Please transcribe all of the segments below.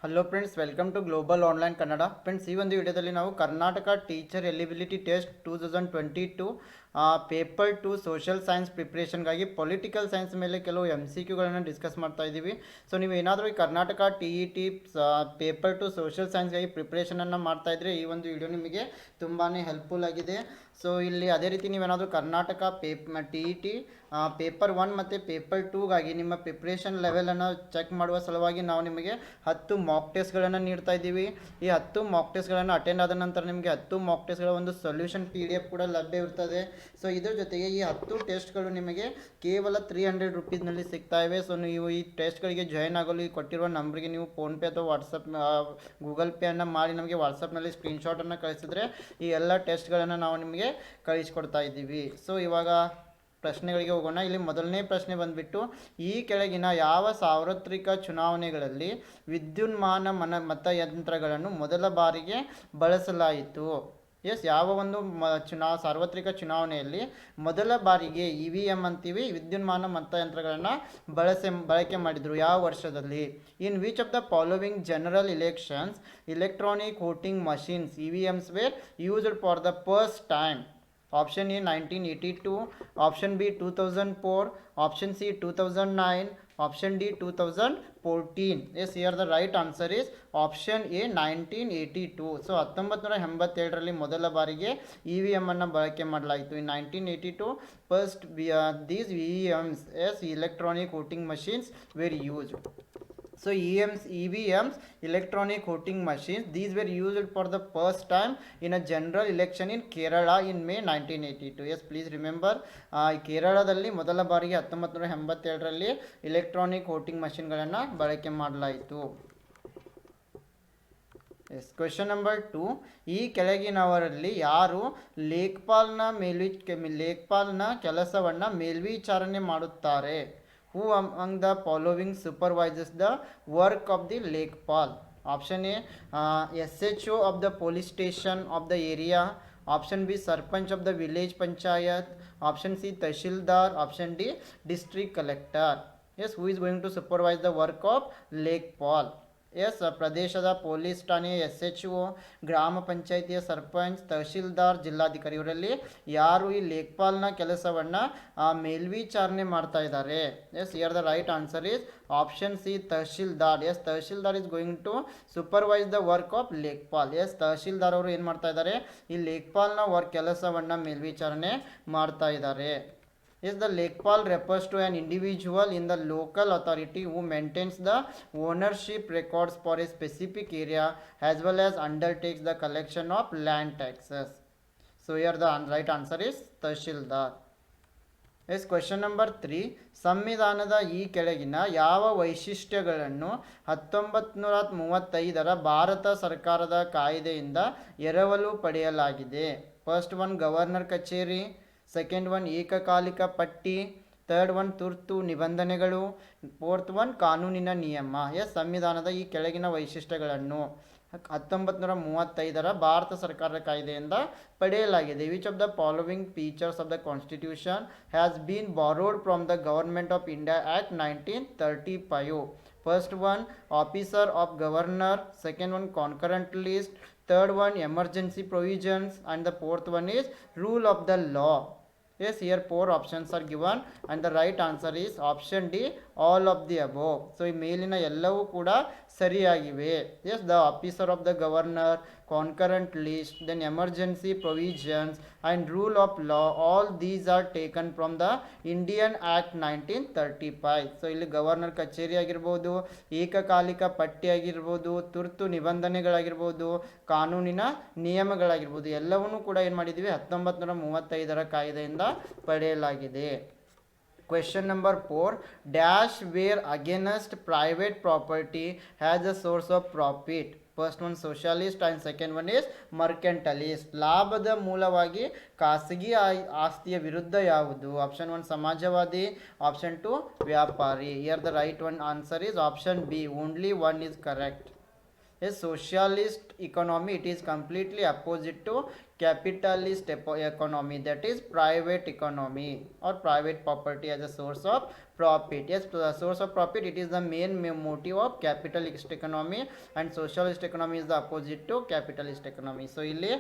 Hello friends, welcome to global online Kannada. Friends, ಈ ಒಂದು ವಿಡಿಯೋದಲ್ಲಿ ನಾವು Karnataka teacher eligibility test 2022 paper 2 social science ಪ್ರಿಪ್ರೇಷನ್ಗಾಗಿ ಪೊಲಿಟಿಕಲ್ ಸೈನ್ಸ್ ಮೇಲೆ ಕೆಲವು MCQಗಳನ್ನು ಡಿಸ್ಕಸ್ ಮಾಡ್ತಾ ಇದ್ದೀವಿ. ಸೊ ನೀವು ಏನಾದರೂ ಈ ಕರ್ನಾಟಕ TET ಪೇಪರ್ 2 ಸೋಷಿಯಲ್ ಸೈನ್ಸ್ಗಾಗಿ ಪ್ರಿಪ್ರೇಷನನ್ನು ಮಾಡ್ತಾ ಇದ್ದರೆ ಈ ಒಂದು ವಿಡಿಯೋ ನಿಮಗೆ ತುಂಬಾ ಹೆಲ್ಪ್ಫುಲ್ ಆಗಿದೆ. ಸೊ ಇಲ್ಲಿ ಅದೇ ರೀತಿ ನೀವೇನಾದರೂ ಕರ್ನಾಟಕ TET ಪೇಪರ್ 1 ಮತ್ತು ಪೇಪರ್ 2ಗಾಗಿ ನಿಮ್ಮ ಪ್ರಿಪ್ರೇಷನ್ ಲೆವೆಲನ್ನು ಚೆಕ್ ಮಾಡುವ ಸಲುವಾಗಿ ನಾವು ನಿಮಗೆ 10 ಮಾಕ್ ಟೆಸ್ಟ್ಗಳನ್ನು ನೀಡ್ತಾ ಇದ್ದೀವಿ. ಈ 10 ಮಾಕ್ ಟೆಸ್ಟ್ಗಳನ್ನು ಅಟೆಂಡ್ ಆದ ನಂತರ ನಿಮಗೆ 10 ಮಾಕ್ ಟೆಸ್ಟ್ಗಳ ಒಂದು ಸೊಲ್ಯೂಷನ್ PDF ಕೂಡ ಲಭ್ಯವಿರ್ತದೆ. ಸೊ ಇದ್ರ ಜೊತೆಗೆ ಈ 10 ಟೆಸ್ಟ್ಗಳು ನಿಮಗೆ ಕೇವಲ 300 ರುಪೀಸ್ನಲ್ಲಿ ಸಿಗ್ತಾ ಇವೆ. ಸೊ ನೀವು ಈ ಟೆಸ್ಟ್ಗಳಿಗೆ ಜಾಯ್ನ್ ಆಗಲು ಈ ಕೊಟ್ಟಿರುವ ನಂಬರ್ಗೆ ನೀವು ಫೋನ್ಪೇ ಅಥವಾ ವಾಟ್ಸಪ್ ಗೂಗಲ್ ಪೇಯನ್ನು ಮಾಡಿ ನಮಗೆ ವಾಟ್ಸಪ್ನಲ್ಲಿ ಸ್ಕ್ರೀನ್ಶಾಟನ್ನು ಕಳಿಸಿದ್ರೆ ಈ ಎಲ್ಲ ಟೆಸ್ಟ್ಗಳನ್ನು ನಾವು ನಿಮಗೆ ಕಳಿಸ್ಕೊಡ್ತಾ ಇದ್ದೀವಿ. ಸೊ ಇವಾಗ ಪ್ರಶ್ನೆಗಳಿಗೆ ಹೋಗೋಣ. ಇಲ್ಲಿ ಮೊದಲನೇ ಪ್ರಶ್ನೆ ಬಂದ್ಬಿಟ್ಟು, ಈ ಕೆಳಗಿನ ಯಾವ ಸಾರ್ವತ್ರಿಕ ಚುನಾವಣೆಗಳಲ್ಲಿ ವಿದ್ಯುನ್ಮಾನ ಮತಯಂತ್ರಗಳನ್ನು ಮೊದಲ ಬಾರಿಗೆ ಬಳಸಲಾಯಿತು? ಯಾವ ಒಂದು ಸಾರ್ವತ್ರಿಕ ಚುನಾವಣೆಯಲ್ಲಿ ಮೊದಲ ಬಾರಿಗೆ EVM ಅಂತೀವಿ, ವಿದ್ಯುನ್ಮಾನ ಮತಯಂತ್ರಗಳನ್ನು ಬಳಕೆ ಮಾಡಿದರು, ಯಾವ ವರ್ಷದಲ್ಲಿ? In which of the following general elections electronic voting machines EVMs were used for the first time? Option A 1982, option B 2004, option C 2009, option D 2014. Yes, here the right answer is option A 1982. So 1987ರಲ್ಲಿ ಮೊದಲ ಬಾರಿಗೆ EVM ಅನ್ನು ಬಳಕೆ ಮಾಡಲಾಯಿತು. ಇನ್ 1982 first these EVMs as electronic voting machines were used. So EVMs, electronic voting machines, these were used for the first time in a general election in Kerala in May 1982. Yes, please remember, ಕೇರಳದಲ್ಲಿ ಮೊದಲ ಬಾರಿಗೆ 1987ರಲ್ಲಿ electronic voting ಮಷಿನ್ಗಳನ್ನು ಬಳಕೆ ಮಾಡಲಾಯಿತು. S, question number 2, ಈ ಕೆಳಗಿನವರಲ್ಲಿ ಯಾರು ಲೇಖ್ಪಾಲ್ನ ಕೆಲಸವನ್ನು ಮೇಲ್ವಿಚಾರಣೆ ಮಾಡುತ್ತಾರೆ? Who among the following supervises the work of the Lekpal? Option A, SHO of the police station of the area. Option B, Sarpanch of the village panchayat. Option C, Tahsildar. Option D, district collector. Yes, who is going to supervise the work of Lekpal? Yes, ಪ್ರದೇಶದ police ಠಾಣೆಯ SHO, ಗ್ರಾಮ ಪಂಚಾಯಿತಿಯ ಸರ್ಪಂಚ್, ತಹಶೀಲ್ದಾರ್, ಜಿಲ್ಲಾಧಿಕಾರಿ, ಇವರಲ್ಲಿ ಯಾರು ಈ ಲೇಖ್ಪಾಲ್ನ ಕೆಲಸವನ್ನು ಮೇಲ್ವಿಚಾರಣೆ ಮಾಡ್ತಾ ಇದ್ದಾರೆ? Yes, here the right answer is option C, Tahsildar. Yes, Tahsildar is going to supervise the work of Lekhpal. Yes, Tahsildar ಅವರು ಏನು ಮಾಡ್ತಾ ಇದ್ದಾರೆ? ಈ ಲೇಖ್ಪಾಲ್ನ ಕೆಲಸವನ್ನು ಮೇಲ್ವಿಚಾರಣೆ ಮಾಡ್ತಾ ಇದ್ದಾರೆ. Yes, the Lekpal refers to an individual in the local authority who maintains the ownership records for a specific area as well as undertakes the collection of land taxes. So here the right answer is Tahsildar. Yes, question number 3, ಸಂವಿಧಾನದ ಈ ಕೆಳಗಿನ ಯಾವ ವೈಶಿಷ್ಟ್ಯಗಳನ್ನು 1935ರ ಭಾರತ ಸರ್ಕಾರದ ಕಾಯ್ದೆಯಿಂದ ಎರವಲು ಪಡೆಯಲಾಗಿದೆ? First one governor ಕಚೇರಿ, ಸೆಕೆಂಡ್ ಒನ್ ಏಕಕಾಲಿಕ ಪಟ್ಟಿ, ಥರ್ಡ್ ಒನ್ ತುರ್ತು ನಿಬಂಧನೆಗಳು, ಫೋರ್ತ್ ಒನ್ ಕಾನೂನಿನ ನಿಯಮ. ಎಸ್, ಸಂವಿಧಾನದ ಈ ಕೆಳಗಿನ ವೈಶಿಷ್ಟ್ಯಗಳನ್ನು 1935ರ ಭಾರತ ಸರ್ಕಾರದ ಕಾಯ್ದೆಯಿಂದ ಪಡೆಯಲಾಗಿದೆ. Which of the following features of the constitution has been borrowed from the government of India act 1935? First one officer of governor, second one concurrent list, third one emergency provisions, and the fourth one is rule of the law. Yes, here 4 options are given and the right answer is option D, all of the above. So ಈ ಮೇಲಿನ ಎಲ್ಲವೂ ಕೂಡ ಸರಿಯಾಗಿವೆ. Yes, the officer of the governor, concurrent list, then emergency provisions and rule of law, all these are taken from the Indian Act 1935. So ಇಲ್ಲಿ governor ಕಚೇರಿ ಆಗಿರ್ಬೋದು, ಏಕಕಾಲಿಕ ಪಟ್ಟಿ ಆಗಿರ್ಬೋದು, ತುರ್ತು ನಿಬಂಧನೆಗಳಾಗಿರ್ಬೋದು, ಕಾನೂನಿನ ನಿಯಮಗಳಾಗಿರ್ಬೋದು, ಎಲ್ಲವನ್ನೂ ಕೂಡ ಏನು ಮಾಡಿದ್ದೀವಿ? 1935ರ ಕಾಯ್ದೆಯಿಂದ ಪಡೆಯಲಾಗಿದೆ. Question number 4, dash where against private property has a source of profit? First one socialist and second one is mercantilist. ಲಾಭದ ಮೂಲವಾಗಿ ಖಾಸಗಿ ಆಸ್ತಿಯ ವಿರುದ್ಧ ಯಾವುದು? ಆಪ್ಷನ್ 1 ಸಮಾಜವಾದಿ, ಆಪ್ಷನ್ 2 ವ್ಯಾಪಾರಿ. Here the right one answer is option B, only one is correct. A socialist economy, it is completely opposite to capitalist economy, that is private economy or private property as a source of profit. Yes, the source of profit, it is the main motive of capitalist economy, and socialist economy is the opposite to capitalist economy. So ಇಲ್ಲಿ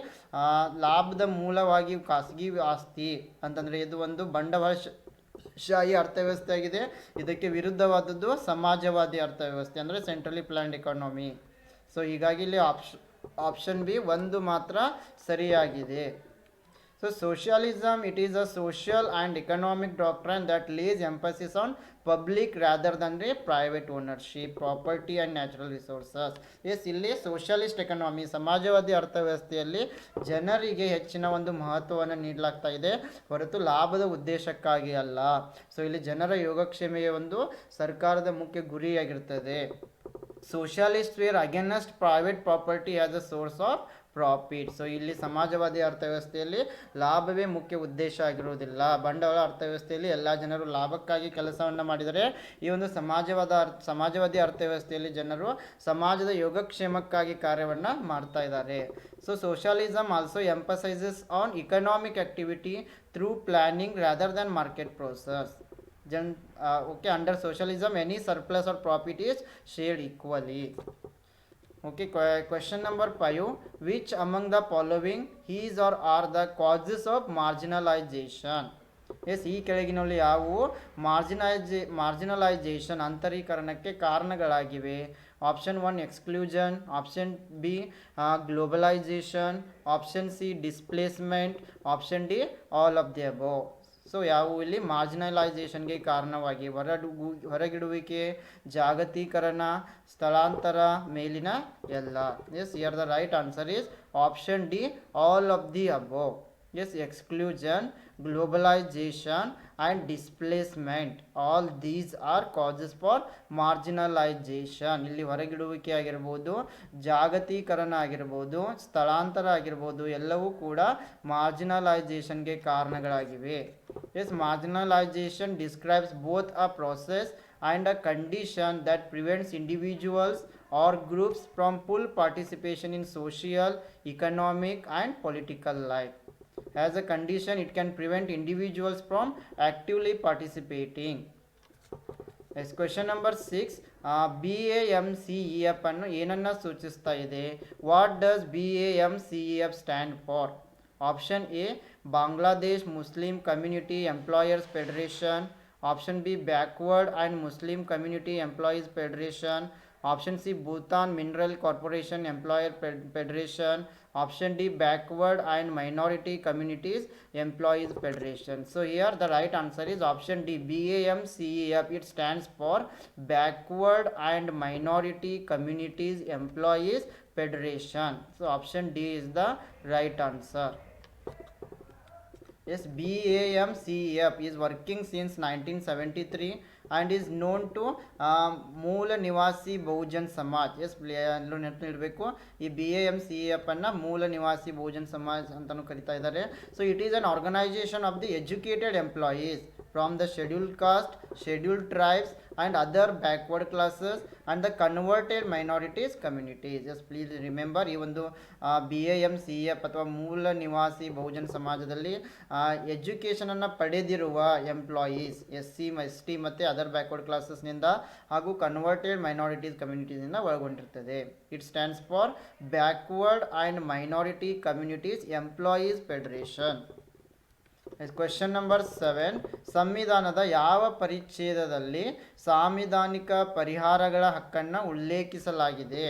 ಲಾಭದ ಮೂಲವಾಗಿ ಖಾಸಗಿ ಆಸ್ತಿ ಅಂತಂದರೆ ಇದು ಒಂದು ಬಂಡವಾಳ ಶಾಹಿ ಅರ್ಥವ್ಯವಸ್ಥೆ ಆಗಿದೆ. ಇದಕ್ಕೆ ವಿರುದ್ಧವಾದದ್ದು ಸಮಾಜವಾದಿ ಅರ್ಥವ್ಯವಸ್ಥೆ ಅಂದರೆ ಸೆಂಟ್ರಲಿ ಪ್ಲಾನ್ಡ್ ಎಕಾನಮಿ. ಸೊ ಹೀಗಾಗಿ ಇಲ್ಲಿ ಆಪ್ಷನ್ ಬಿ ಒಂದು ಮಾತ್ರ ಸರಿಯಾಗಿದೆ. So socialism, it is a social and economic doctrine that lays emphasis on public rather than the private ownership, property and natural resources. Yes, ಇಲ್ಲಿ ಸೋಷಿಯಲಿಸ್ಟ್ ಎಕನಾಮಿ ಸಮಾಜವಾದಿ ಅರ್ಥವ್ಯವಸ್ಥೆಯಲ್ಲಿ ಜನರಿಗೆ ಹೆಚ್ಚಿನ ಒಂದು ಮಹತ್ವವನ್ನು ನೀಡಲಾಗ್ತಾ ಇದೆ ಹೊರತು ಲಾಭದ ಉದ್ದೇಶಕ್ಕಾಗಿ ಅಲ್ಲ. ಸೊ ಇಲ್ಲಿ ಜನರ ಯೋಗಕ್ಷೇಮೆಯ ಒಂದು ಸರ್ಕಾರದ ಮುಖ್ಯ ಗುರಿಯಾಗಿರ್ತದೆ. Socialists were against private property as a source of profit. So ಇಲ್ಲಿ ಸಮಾಜವಾದಿ ಅರ್ಥವ್ಯವಸ್ಥೆಯಲ್ಲಿ ಲಾಭವೇ ಮುಖ್ಯ ಉದ್ದೇಶ ಆಗಿರುವುದಿಲ್ಲ. ಬಂಡವಾಳ ಅರ್ಥವ್ಯವಸ್ಥೆಯಲ್ಲಿ ಎಲ್ಲ ಜನರು ಲಾಭಕ್ಕಾಗಿ ಕೆಲಸವನ್ನು ಮಾಡಿದರೆ, ಈ ಒಂದು ಸಮಾಜವಾದಿ ಅರ್ಥವ್ಯವಸ್ಥೆಯಲ್ಲಿ ಜನರು ಸಮಾಜದ ಯೋಗಕ್ಷೇಮಕ್ಕಾಗಿ ಕಾರ್ಯವನ್ನು ಮಾಡ್ತಾ ಇದ್ದಾರೆ. So socialism also emphasises on economic activity through planning rather than market process. Okay, under socialism any surplus or profit is shared equally. Okay, question number 5. Which among the following is or are the causes of marginalization? Yes, ಈ ಕೆಳಗಿನಲ್ಲಿ ಯಾವುವು marginalisation ಅಂತರೀಕರಣಕ್ಕೆ ಕಾರಣಗಳಾಗಿವೆ? Option 1 exclusion, option B globalisation, option C displacement, option D all of the above. So ಯಾವುವು ಇಲ್ಲಿ ಮಾರ್ಜಿನಲೈಸೇಷನ್ಗೆ ಕಾರಣವಾಗಿ? ಹೊರಗಿಡುವಿಕೆ, ಜಾಗತೀಕರಣ, ಸ್ಥಳಾಂತರ, ಮೇಲಿನ ಎಲ್ಲ. Yes, here the right answer is option D all of the above. Yes, exclusion, globalisation and displacement, all these are causes for marginalization. ಇಲ್ಲಿ ಹೊರಗಿಡುವಿಕೆ ಆಗಿರ್ಬೋದು, ಜಾಗತೀಕರಣ ಆಗಿರ್ಬೋದು, ಸ್ಥಳಾಂತರ ಆಗಿರ್ಬೋದು, ಎಲ್ಲವೂ ಕೂಡ ಮಾರ್ಜಿನಲೈಸೇಷನ್ಗೆ ಕಾರಣಗಳಾಗಿವೆ. Yes, marginalisation describes both a process and a condition that prevents individuals or groups from full participation in social, economic and political life. As a condition, it can prevent individuals from actively participating. Next, question number 6. BAMCEF ಅನ್ನು ಏನನ್ನ ಸೂಚಿಸ್ತಾ ಇದೆ? What does BAMCEF stand for? Option A, Bangladesh Muslim Community Employers Federation. Option B, Backward and Muslim Community Employees Federation. Option C, Bhutan Mineral Corporation Employer Federation. Option D, Backward and Minority Communities Employees Federation. So here the right answer is option D, BAMCEF. It stands for Backward and Minority Communities Employees Federation. So option D is the right answer. Yes, BAMCEF is working since 1973 and is known to ಮೂಲ ನಿವಾಸಿ Bahujan Samaj. S, ಎಲ್ಲರೂ ನೆನಪಿಡಬೇಕು, ಈ BAMCEF ಅನ್ನು ಮೂಲ ನಿವಾಸಿ ಬಹುಜನ್ ಸಮಾಜ್ ಅಂತಲೂ ಕರಿತಾ ಇದ್ದಾರೆ. So it is an organisation of the educated employees from the scheduled caste, scheduled tribes and other backward classes and the converted minorities communities. Just please remember, ಈ ಒಂದು BAMCEF ಅಥವಾ ಮೂಲ ನಿವಾಸಿ ಬಹುಜನ ಸಮಾಜದಲ್ಲಿ ಎಜುಕೇಷನನ್ನು ಪಡೆದಿರುವ ಎಂಪ್ಲಾಯೀಸ್ SC ಮತ್ತು ಅದರ್ ಬ್ಯಾಕ್ವರ್ಡ್ ಕ್ಲಾಸಸ್ನಿಂದ ಹಾಗೂ ಕನ್ವರ್ಟೆಡ್ ಮೈನಾರಿಟೀಸ್ ಕಮ್ಯುನಿಟೀಸಿಂದ ಒಳಗೊಂಡಿರ್ತದೆ. It stands for backward and minority communities employees federation. Question number 7. ಸಂವಿಧಾನದ ಯಾವ ಪರಿಚ್ಛೇದದಲ್ಲಿ ಸಾಂವಿಧಾನಿಕ ಪರಿಹಾರಗಳ ಹಕ್ಕನ್ನು ಉಲ್ಲೇಖಿಸಲಾಗಿದೆ?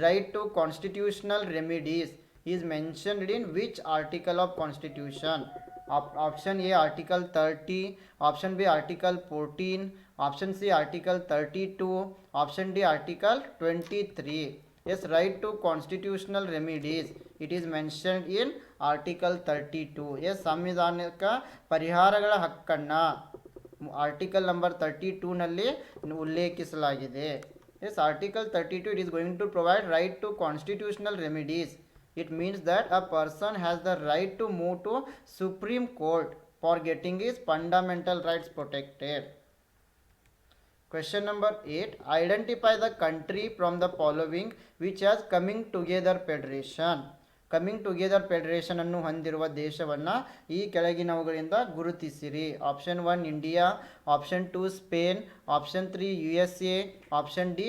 Right to constitutional remedies is mentioned in which article of constitution? Option A article 30, option B article 14, option C article 32, option D article 23. Yes, right to constitutional remedies, it is mentioned in article 32. Yes, ಸಂವಿಧಾನಿಕ ಪರಿಹಾರಗಳ ಹಕ್ಕನ್ನು article number 32 ನಲ್ಲಿ ಉಲ್ಲೇಖಿಸಲಾಗಿದೆ. Yes, article 32, it is going to provide right to constitutional remedies. It means that a person has the right to move to Supreme Court for getting his fundamental rights protected. Question number 8. Identify the country from the following which has coming together federation. Coming together federation ಅನ್ನು ಹೊಂದಿರುವ ದೇಶವನ್ನು ಈ ಕೆಳಗಿನವುಗಳಿಂದ ಗುರುತಿಸಿರಿ. Option 1 India, option 2 Spain, option 3 U S A, option D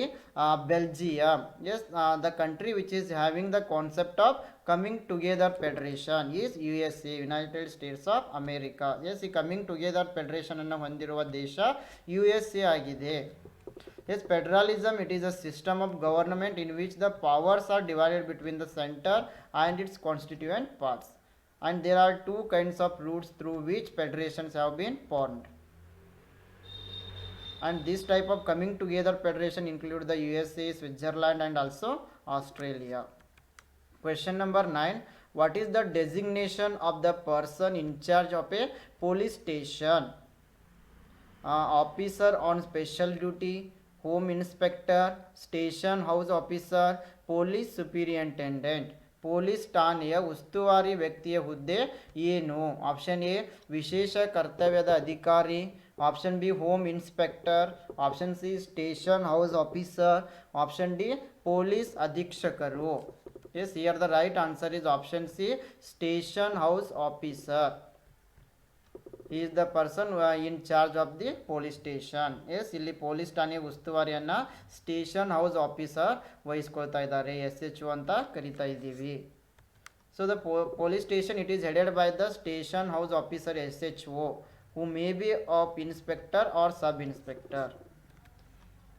Belgium. Yes, the country which is having the concept of coming together federation is U S A, United States of America. Yes, ಈ coming together federation ಅನ್ನು ಹೊಂದಿರುವ ದೇಶ U S A ಆಗಿದೆ. Yes, federalism, it is a system of government in which the powers are divided between the center and its constituent parts. And there are two kinds of routes through which federations have been formed. And this type of coming together federation include the USA, Switzerland and also Australia. Question number 9. What is the designation of the person in charge of a police station? Officer on special duty, home inspector, station house officer, police superintendent. Police ಠಾಣೆಯ ಉಸ್ತುವಾರಿ ವ್ಯಕ್ತಿಯ ಹುದ್ದೆ ಏನು? Option A ವಿಶೇಷ ಕರ್ತವ್ಯದ ಅಧಿಕಾರಿ, option B home inspector, option C station house officer, option D police ಅಧೀಕ್ಷಕರು. Yes, here the right answer is option C station house officer. He is the person in charge of the police station. Yes, ಇಲ್ಲಿ police ಠಾಣೆ ಉಸ್ತುವಾರಿಯನ್ನು station house officer ವಹಿಸ್ಕೊಳ್ತಾ ಇದ್ದಾರೆ, SHO ಅಂತ ಕರಿತಾ ಇದ್ದೀವಿ. So the police station it is headed by the station house officer SHO, who may be of inspector or sub inspector.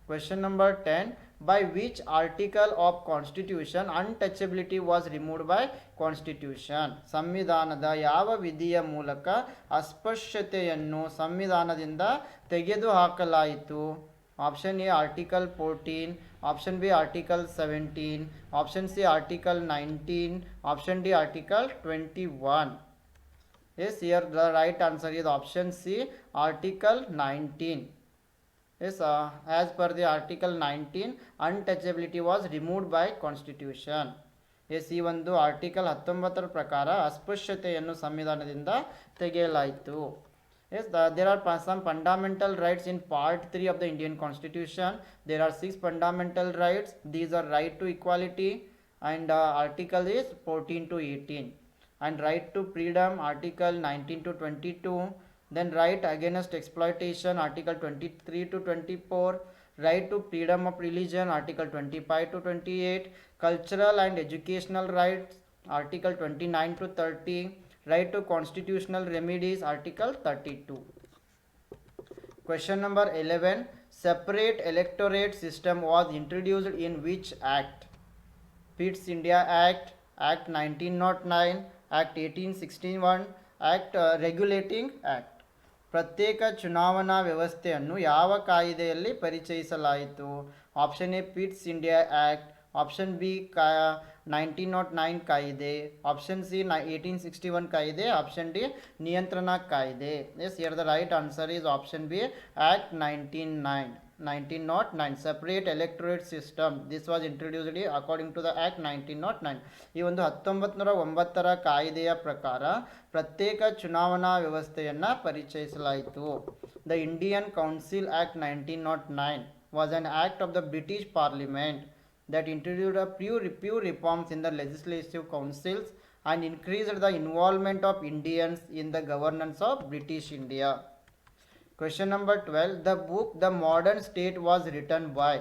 Question number 10. By which article of constitution untouchability was removed by constitution? ಸಂವಿಧಾನದ ಯಾವ ವಿಧಿಯ ಮೂಲಕ ಅಸ್ಪೃಶ್ಯತೆಯನ್ನು ಸಂವಿಧಾನದಿಂದ ತೆಗೆದುಹಾಕಲಾಯಿತು? Option A article 14, option B article 17, option C article 19, option D article 21. Yes, here the right answer is option C, article 19. Yes, as per the article 19, untouchability was removed by constitution. Yes, ಈ ಒಂದು article 19 ಪ್ರಕಾರ ಅಸ್ಪೃಶ್ಯತೆಯನ್ನು ಸಂವಿಧಾನದಿಂದ ತೆಗೆಯಲಾಯಿತು. Yes, there are some fundamental rights in part 3 of the Indian Constitution. There are 6 fundamental rights. These are right to equality and article is 14 to 18, and right to freedom article 19 to 22. Then right against exploitation article 23 to 24, right to freedom of religion article 25 to 28, cultural and educational rights article 29 to 30, right to constitutional remedies article 32. Question number 11. Separate electorate system was introduced in which act? Pitt's India Act, Act 1909, Act 1861, Act Regulating Act. ಪ್ರತ್ಯೇಕ ಚುನಾವಣಾ ವ್ಯವಸ್ಥೆಯನ್ನು ಯಾವ ಕಾಯಿದೆಯಲ್ಲಿ ಪರಿಚಯಿಸಲಾಯಿತು? Option A pits India act, option B 1909 ಕಾಯಿದೆ, option C 1861 ಕಾಯಿದೆ, option D ನಿಯಂತ್ರಣ ಕಾಯಿದೆ. Yes, here the right answer is option B act 1909. Separate electorate system, this was introduced according to the act 1909. ಈ ಒಂದು 1909 ಕಾಯಿದೆಯ ಪ್ರಕಾರ ಪ್ರತ್ಯೇಕ ಚುನಾವಣಾ ವ್ಯವಸ್ಥೆಯನ್ನು ಪರಿಚಯಿಸಲಾಯಿತು. The Indian council act 1909 was an act of the British Parliament that introduced a few reforms in the legislative councils and increased the involvement of Indians in the governance of British India. Question number 12. The book The Modern State was written by?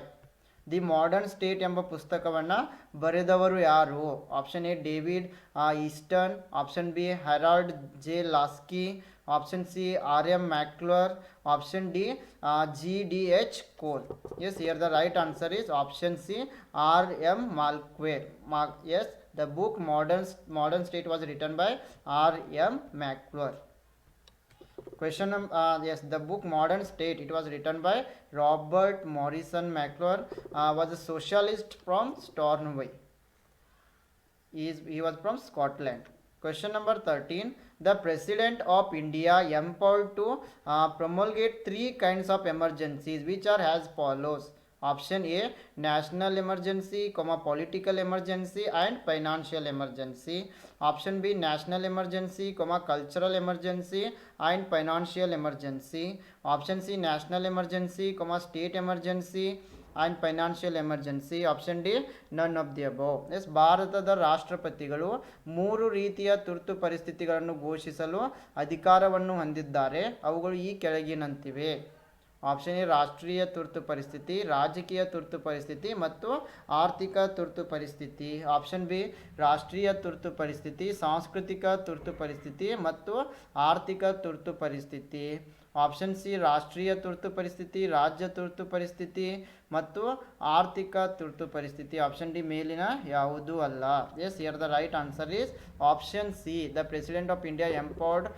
The modern state ಎಂಬ ಪುಸ್ತಕವನ್ನು ಬರೆದವರು ಯಾರು? Option A David Easton, option B Harold J Laski, option C R M. McClure, option D G.D.H. Cole. Yes, here the right answer is option C, R.M. Malquer. Yes, the book Modern State was written by R.M. Maclure. Question yes, the book Modern State, it was written by Robert Morrison Maclure, was a socialist from Stornoway. He was from Scotland. Question number 13. The President of India empowered to promulgate 3 kinds of emergencies, which are as follows. Option A national emergency political emergency and financial emergency. Option B national emergency cultural emergency and financial emergency. Option C national emergency state emergency and financial emergency. Option D none of the above. Yes, ಭಾರತದ ರಾಷ್ಟ್ರಪತಿಗಳು 3 ರೀತಿಯ ತುರ್ತು ಪರಿಸ್ಥಿತಿಗಳನ್ನು ಘೋಷಿಸಲು ಅಧಿಕಾರವನ್ನು ಹೊಂದಿದ್ದಾರೆ. ಅವುಗಳು ಈ ಕೆಳಗಿನಂತಿವೆ. ಆಪ್ಷನ್ ಎ ರಾಷ್ಟ್ರೀಯ ತುರ್ತು ಪರಿಸ್ಥಿತಿ, ರಾಜಕೀಯ ತುರ್ತು ಪರಿಸ್ಥಿತಿ ಮತ್ತು ಆರ್ಥಿಕ ತುರ್ತು ಪರಿಸ್ಥಿತಿ. ಆಪ್ಷನ್ ಬಿ ರಾಷ್ಟ್ರೀಯ ತುರ್ತು ಪರಿಸ್ಥಿತಿ, ಸಾಂಸ್ಕೃತಿಕ ತುರ್ತು ಪರಿಸ್ಥಿತಿ ಮತ್ತು ಆರ್ಥಿಕ ತುರ್ತು ಪರಿಸ್ಥಿತಿ. ಆಪ್ಷನ್ ಸಿ ರಾಷ್ಟ್ರೀಯ ತುರ್ತು ಪರಿಸ್ಥಿತಿ, ರಾಜ್ಯ ತುರ್ತು ಪರಿಸ್ಥಿತಿ ಮತ್ತು ಆರ್ಥಿಕ ತುರ್ತು ಪರಿಸ್ಥಿತಿ. ಆಪ್ಷನ್ ಡಿ ಮೇಲಿನ ಯಾವುದೂ ಅಲ್ಲ. Yes, here the right answer is option C. The president of India empowered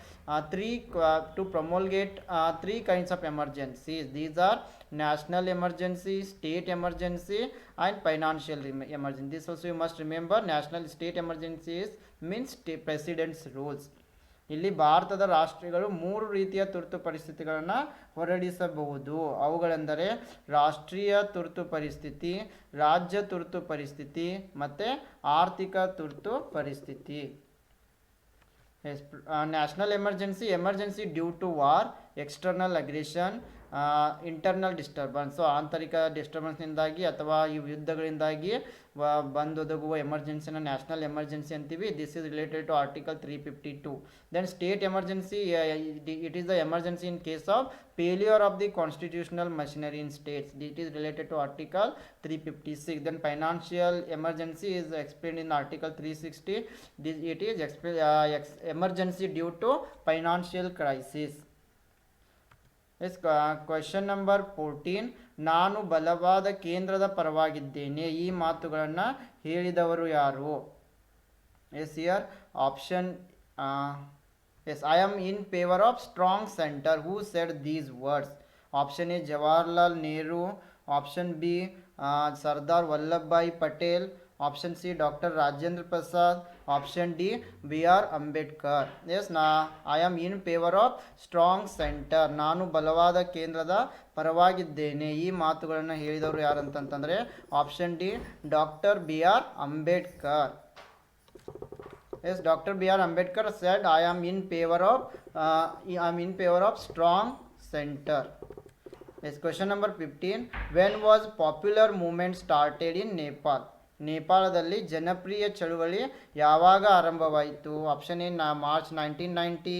to promulgate 3 kinds of emergencies. These are national emergency, state emergency and financial emergency. This also you must remember. National state emergencies means president's rules. ಇಲ್ಲಿ ಭಾರತದ ರಾಷ್ಟ್ರಗಳು 3 ರೀತಿಯ ತುರ್ತು ಪರಿಸ್ಥಿತಿಗಳನ್ನು ಹೊರಡಿಸಬಹುದು. ಅವುಗಳೆಂದರೆ ರಾಷ್ಟ್ರೀಯ ತುರ್ತು ಪರಿಸ್ಥಿತಿ, ರಾಜ್ಯ ತುರ್ತು ಪರಿಸ್ಥಿತಿ ಮತ್ತು ಆರ್ಥಿಕ ತುರ್ತು ಪರಿಸ್ಥಿತಿ. National emergency due to war, external aggression, internal disturbance. So ಆಂತರಿಕ ಡಿಸ್ಟರ್ಬೆನ್ಸ್ನಿಂದಾಗಿ ಅಥವಾ ಈ ಯುದ್ಧಗಳಿಂದಾಗಿ ಬಂದೊದಗುವ ಎಮರ್ಜೆನ್ಸಿನ ನ್ಯಾಷನಲ್ ಎಮರ್ಜೆನ್ಸಿ ಅಂತೀವಿ. This is related to article 352. Then state emergency, it is the emergency in case of failure of the constitutional machinery in states. It is related to article 356. Then financial emergency is explained in article 360. It is emergency due to financial crisis. Yes, question number 14. ನಾನು ಬಲವಾದ ಕೇಂದ್ರದ ಪರವಾಗಿದ್ದೇನೆ. ಈ ಮಾತುಗಳನ್ನು ಹೇಳಿದವರು ಯಾರು? Yes, here option yes, I am in favor of strong center. Who said these words? Option A Jawaharlal Nehru. Option B Sardar Vallabhbhai Patel. Option C Dr. Rajendra Prasad. Option D B.R. Ambedkar. Yes, I am in favor of strong center. ನಾನು ಬಲವಾದ ಕೇಂದ್ರದ ಪರವಾಗಿದ್ದೇನೆ. ಈ ಮಾತುಗಳನ್ನು ಹೇಳಿದವರು ಯಾರು ಅಂತಂತಂದರೆ option D doctor B.R. Ambedkar. Yes, Dr. B.R. Ambedkar said, I am in favor of strong center. Yes, question number 15. When was popular movement started in Nepal? ನೇಪಾಳದಲ್ಲಿ ಜನಪ್ರಿಯ ಚಳುವಳಿ ಯಾವಾಗ ಆರಂಭವಾಯಿತು? Option A March 1990.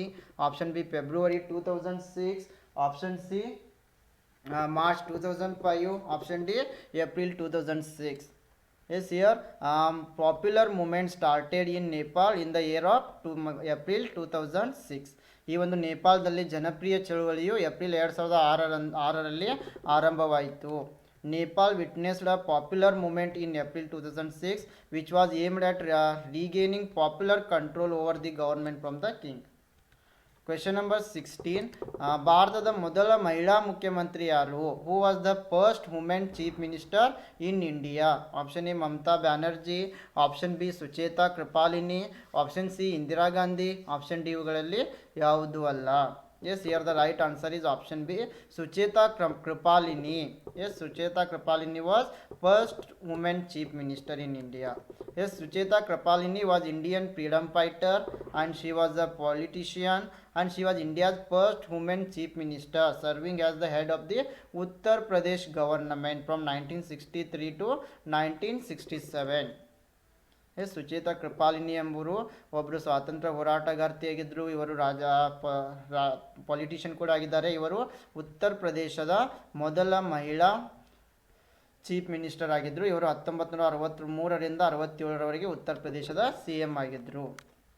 Option B February 2006. Option C March 2005. Option D April 2006. Yes, here popular movement started in Nepal in the year of April 2006. ಈ ಒಂದು ನೇಪಾಳದಲ್ಲಿ ಜನಪ್ರಿಯ ಚಳುವಳಿಯು April 2006ರಲ್ಲಿ ಆರಂಭವಾಯಿತು. Nepal witnessed a popular movement in April 2006 which was aimed at regaining popular control over the government from the king. Question number 16. ಭಾರತದ ಮೊದಲ ಮಹಿಳಾ ಮುಖ್ಯಮಂತ್ರಿ ಯಾರು? Who was the first women chief minister in India? Option A Mamata Banerjee. Option B Sucheta Kripalani. Option C Indira Gandhi. Option D ಇವುಗಳಲ್ಲಿ ಯಾವುದೂ ಅಲ್ಲ. Yes, here the right answer is option B, Sucheta Kripalini. Yes, Sucheta Kripalini was first woman chief minister in India. Yes, Sucheta Kripalini was Indian freedom fighter and she was a politician and she was India's first woman chief minister, serving as the head of the Uttar Pradesh government from 1963 to 1967. S, Sucheta Krupalini ಎಂಬುವರು ಒಬ್ಬರು ಸ್ವಾತಂತ್ರ್ಯ ಹೋರಾಟಗಾರ್ತಿಯಾಗಿದ್ದರು. ಇವರು politician ಕೂಡ ಆಗಿದ್ದಾರೆ. ಇವರು ಉತ್ತರ ಪ್ರದೇಶದ ಮೊದಲ ಮಹಿಳಾ ಚೀಫ್ ಮಿನಿಸ್ಟರ್ ಆಗಿದ್ದರು. ಇವರು 1963ರಿಂದ 67ರವರೆಗೆ ಉತ್ತರ ಪ್ರದೇಶದ CM ಆಗಿದ್ದರು.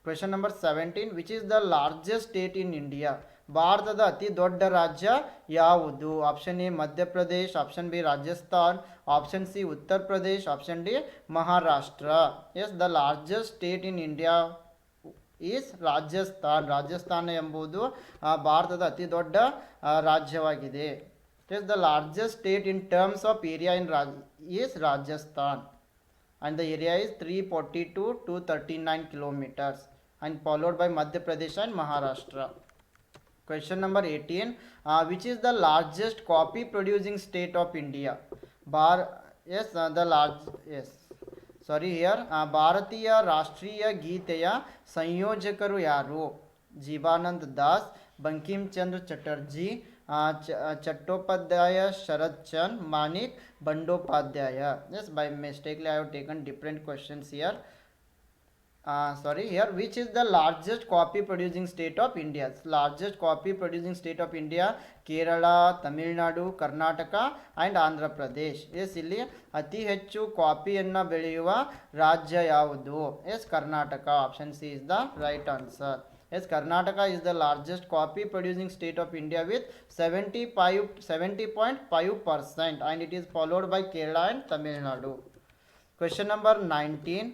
Question number 17. Which is the largest state in India? ಭಾರತದ ಅತಿ ದೊಡ್ಡ ರಾಜ್ಯ ಯಾವುದು? Option A Madhya Pradesh. Option B Rajasthan. Option C Uttar Pradesh. Option D Maharashtra. S, the largest state in India is Rajasthan. Rajasthan ಎಂಬುದು ಭಾರತದ ಅತಿ ದೊಡ್ಡ ರಾಜ್ಯವಾಗಿದೆ. S, the largest state in terms of area is Rajasthan and the area is 342 to 39 kilometers and followed by Madhya Pradesh and Maharashtra. Question number 18. Which is the largest coffee producing state of India? ಭಾರ yes the large yes sorry here ಭಾರತೀಯ ರಾಷ್ಟ್ರೀಯ ಗೀತೆಯ ಸಂಯೋಜಕರು ಯಾರು? ಜೀವಾನಂದ್ ದಾಸ್, ಬಂಕಿಮ್ ಚಂದ್ರ ಚಟರ್ಜಿ, ಚಟ್ಟೋಪಾಧ್ಯಾಯ, ಶರತ್ ಚಂದ್, Manik Bandyopadhyay. Yes, by mistakenly I have taken different questions here. Sorry, here which is the largest coffee producing state of India? Largest coffee producing state of India: Kerala, Tamil Nadu, Karnataka and Andhra Pradesh. Yes, ಇಲ್ಲಿ ಅತಿ ಹೆಚ್ಚು ಕಾಫಿಯನ್ನು ಬೆಳೆಯುವ ರಾಜ್ಯ ಯಾವುದು? Yes Karnataka. Option C is the right answer. Yes, Karnataka is the largest coffee producing state of India with 70.5%, and it is followed by Kerala and Tamil Nadu. Question number 19.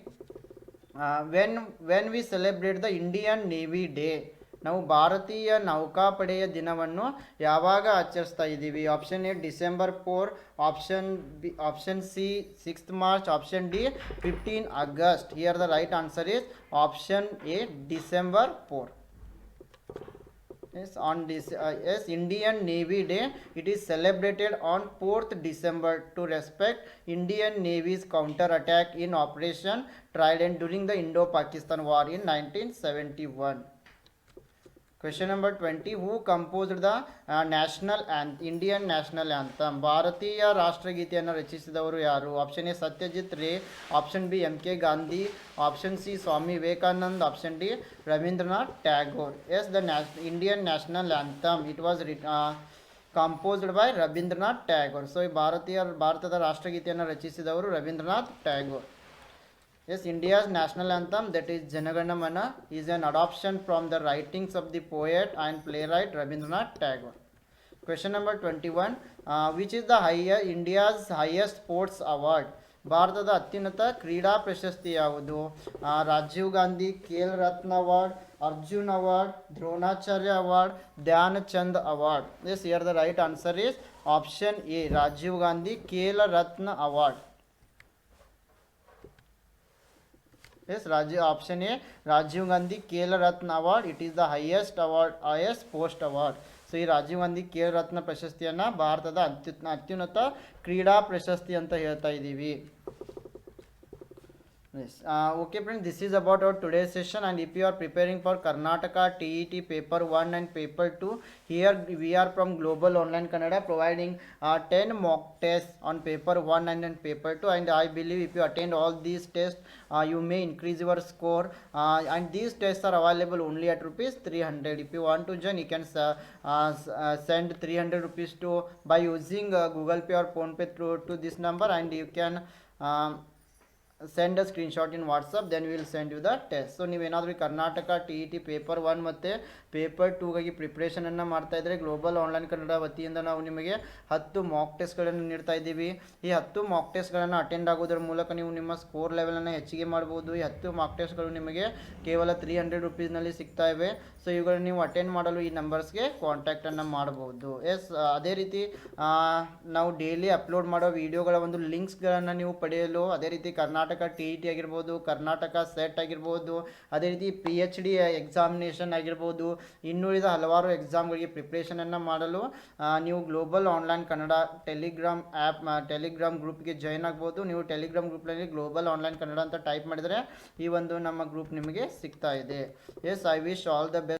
When we celebrate the Indian Navy Day, ನಾವು ಭಾರತೀಯ ನೌಕಾಪಡೆಯ ದಿನವನ್ನು ಯಾವಾಗ ಆಚರಿಸ್ತಾ ಇದ್ದೀವಿ? Option A December 4, option C 6th March, option D 15 August. Here the right answer is option A, December 4. Yes, on this Indian Navy Day, it is celebrated on 4th December to respect Indian Navy's counter attack in Operation Trident during the Indo-Pakistan War in 1971. Question number 20. Who composed the Indian national anthem? ಭಾರತೀಯ ರಾಷ್ಟ್ರಗೀತೆಯನ್ನು ರಚಿಸಿದವರು ಯಾರು? Option A Satyajit Ray, option B M K Gandhi, option C Swami Vivekanand, option D Rabindranath Tagore. Yes the Indian national anthem it was composed by Rabindranath Tagore. So ಭಾರತದ ರಾಷ್ಟ್ರಗೀತೆಯನ್ನು ರಚಿಸಿದವರು Ravindranath Tagore. Yes, India's national anthem, that is Janagana Mana, is an adoption from the writings of the poet and playwright Rabindranath Tagore. Question number 21. Which is the India's highest sports award? ಭಾರತದ ಅತ್ಯುನ್ನತ ಕ್ರೀಡಾ ಪ್ರಶಸ್ತಿ ಯಾವುದು? Rajiv Gandhi Khel Ratna award, Arjun award, Dronacharya award, Dhyan Chand award. Yes, here the right answer is option A Rajiv Gandhi Khel Ratna award. Yes, option A, Rajiv Gandhi Khel Ratna Award. It is the highest award, highest post award. So ಈ ರಾಜೀವ್ ಗಾಂಧಿ ಖೇಲ್ ರತ್ನ ಪ್ರಶಸ್ತಿಯನ್ನು ಭಾರತದ ಅತ್ಯುನ್ನತ ಕ್ರೀಡಾ ಪ್ರಶಸ್ತಿ ಅಂತ ಹೇಳ್ತಾ ಇದ್ದೀವಿ. Yes. Okay friends, this is about our today's session, and if you are preparing for Karnataka TET paper 1 and paper 2, here we are from Global Online Kannada providing 10 mock tests on paper 1 and paper 2, and I believe if you attend all these tests you may increase your score, and these tests are available only at rupees 300. If you want to join, you can send 300 rupees to by using Google Pay or Phone Pay to this number, and you can send a screenshot in WhatsApp, then we will send you the test. So ನೀವೇನಾದರೂ Karnataka TET paper 1 ಮತ್ತು paper 2ಗಾಗಿ ಪ್ರಿಪ್ರೇಷನನ್ನು ಮಾಡ್ತಾ ಇದ್ದರೆ global online Kannada ವತಿಯಿಂದ ನಾವು ನಿಮಗೆ 10 Mach ಟೆಸ್ಟ್ಗಳನ್ನು ನೀಡ್ತಾ ಇದ್ದೀವಿ. ಈ 10 ಮಾಕ್ ಟೆಸ್ಟ್ಗಳನ್ನು ಅಟೆಂಡ್ ಆಗೋದ್ರ ಮೂಲಕ ನೀವು ನಿಮ್ಮ ಸ್ಕೋರ್ ಲೆವೆಲನ್ನು ಹೆಚ್ಚಿಗೆ ಮಾಡ್ಬೋದು. ಈ 10 ಮಾಕ್ ಟೆಸ್ಟ್ಗಳು ನಿಮಗೆ ಕೇವಲ 300 ರುಪೀಸ್ನಲ್ಲಿ ಸಿಗ್ತಾ ಇವೆ. ಸೊ ಇವುಗಳನ್ನು ನೀವು ಅಟೆಂಡ್ ಮಾಡಲು ಈ ನಂಬರ್ಸ್ಗೆ ಕಾಂಟ್ಯಾಕ್ಟನ್ನು ಮಾಡಬಹುದು. ಎಸ್, ಅದೇ ರೀತಿ ನಾವು ಡೈಲಿ ಅಪ್ಲೋಡ್ ಮಾಡೋ ವಿಡಿಯೋಗಳ ಒಂದು ಲಿಂಕ್ಸ್ಗಳನ್ನು ನೀವು ಪಡೆಯಲು, ಅದೇ ರೀತಿ ಕರ್ನಾಟಕ TET ಆಗಿರ್ಬೋದು, ಕರ್ನಾಟಕ ಸೆಟ್ ಆಗಿರ್ಬೋದು, ಅದೇ ರೀತಿ PhD ಎಕ್ಸಾಮಿನೇಷನ್ ಆಗಿರ್ಬೋದು, ಇನ್ನುಳಿದ ಹಲವಾರು ಎಕ್ಸಾಮ್ಗಳಿಗೆ ಪ್ರಿಪ್ರೇಷನನ್ನು ಮಾಡಲು ನೀವು ಗ್ಲೋಬಲ್ ಆನ್ಲೈನ್ ಕನ್ನಡ ಟೆಲಿಗ್ರಾಮ್ ಗ್ರೂಪ್ಗೆ ಜಾಯ್ನ್ ಆಗ್ಬೋದು. ನೀವು ಟೆಲಿಗ್ರಾಮ್ ಗ್ರೂಪ್ನಲ್ಲಿ ಗ್ಲೋಬಲ್ ಆನ್ಲೈನ್ ಕನ್ನಡ ಅಂತ ಟೈಪ್ ಮಾಡಿದರೆ ಈ ಒಂದು ನಮ್ಮ ಗ್ರೂಪ್ ನಿಮಗೆ ಸಿಗ್ತಾ ಇದೆ. Yes, I wish all the best.